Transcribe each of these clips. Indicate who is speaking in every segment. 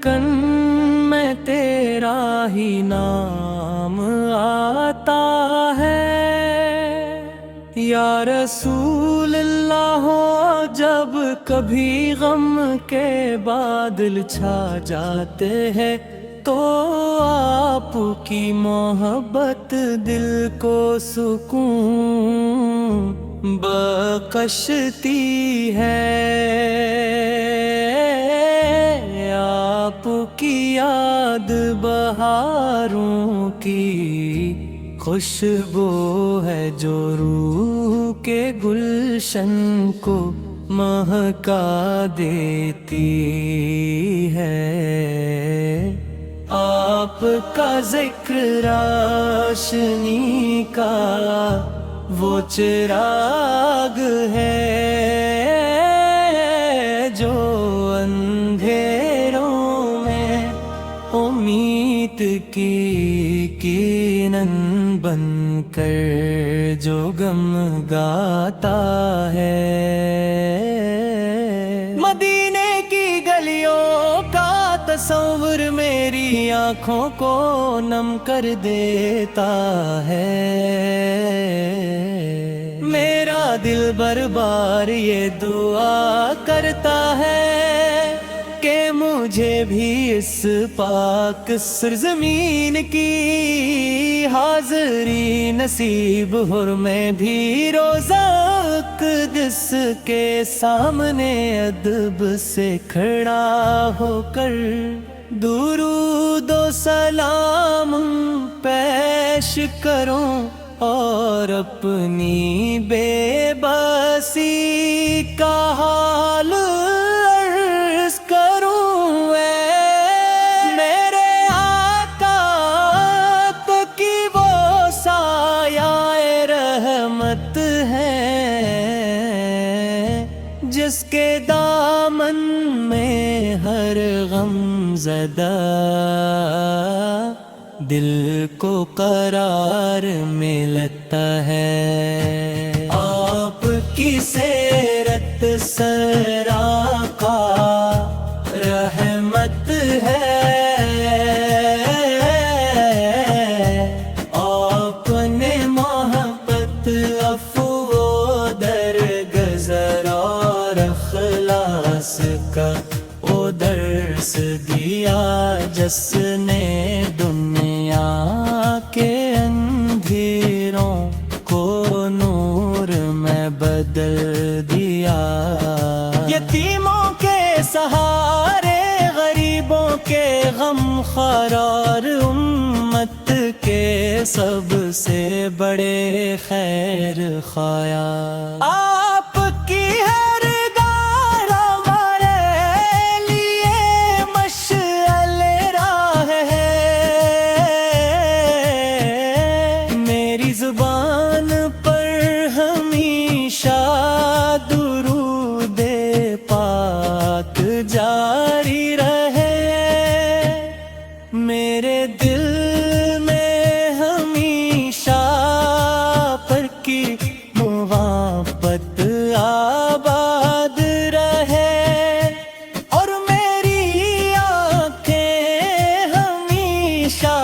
Speaker 1: धड़कन में तेरा ही नाम आता है। या रसूल अल्लाह हो, जब कभी गम के बादल छा जाते हैं तो आपकी मोहब्बत दिल को सुकून बख्शती है। आपकी याद बहारों की खुशबू है जो रूह के गुलशन को महका देती है। आपका जिक्र रोशनी का वो चिराग है जो अंधेरों में उम्मीद की किरण बनकर जो गम गाता है। मदीने की गलियों का तस्वीर मेरी आँखों को नम कर देता है। मेरा दिल बार बार ये दुआ करता है कि मुझे भी इस पाक सरजमीन की हाज़री नसीब हो, और मैं भी रोज़ा क़ुद्स के सामने अदब से खड़ा होकर दुरूद व सलाम पेश करूं और अपनी बेबसी का हाल अर्ज़ करूं। मेरे आका की वो साया-ए रहमत है जिसके दामन में हर गम ज़दा दिल को करार मिलता है। आपकी सीरत सराका रहमत है। आपने मोहब्बत अफ़्व दरगुज़र और अख़लास का वो दर्स दिया जिसने दुनिया के अंधेरों को नूर में बदल दिया। यतीमों के सहारे, गरीबों के गमख्वार और उम्मत के सबसे बड़े खैर खाया। आपकी हर गार हमारे लिए मशअल राह है। मेरी जुबान पर हमेशा दुरूद पाक जारी रहे। मेरे दिल में हमेशा पर की मोहब्बत आबाद रहे और मेरी आँखें हमेशा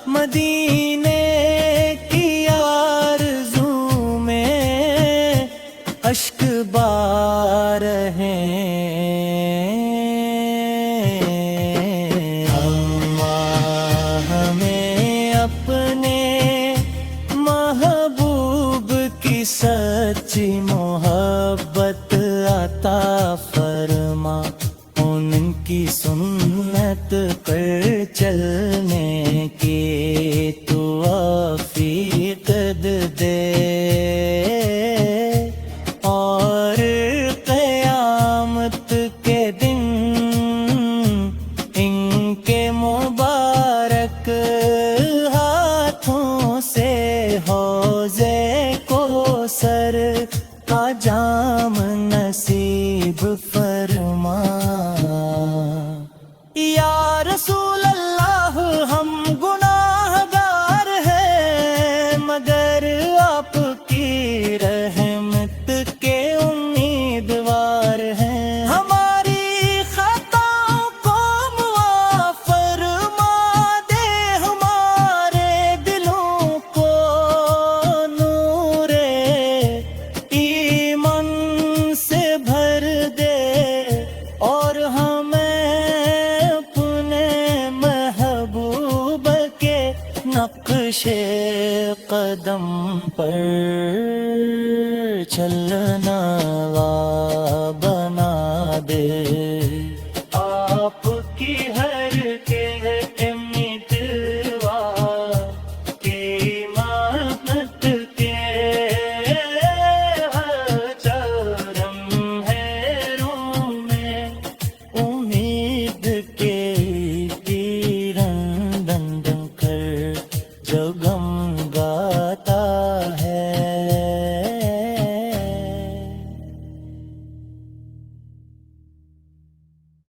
Speaker 1: मदीने की आरज़ू में अश्क बार हैं। अल्लाह हमें अपने महबूब की सच्ची मोहब्बत अता फरमा। उनकी सुन्नत पर चलने की तो तौफीक दे और क़यामत के दिन इनके मुबारक हाथों से हौज़े कौसर का जाम नसीब फरमा। या रसूल अल्लाह हम गुनाहगार हैं मगर आपकी रहमत के उम्मीदवार हैं। हमारी खताओं को نقش قدم پر چلنا بنا دے، آپ کی ہر کے امیدوا کی محبت کے چرم ہے روح میں، امید کے کرن دن دن کر جگم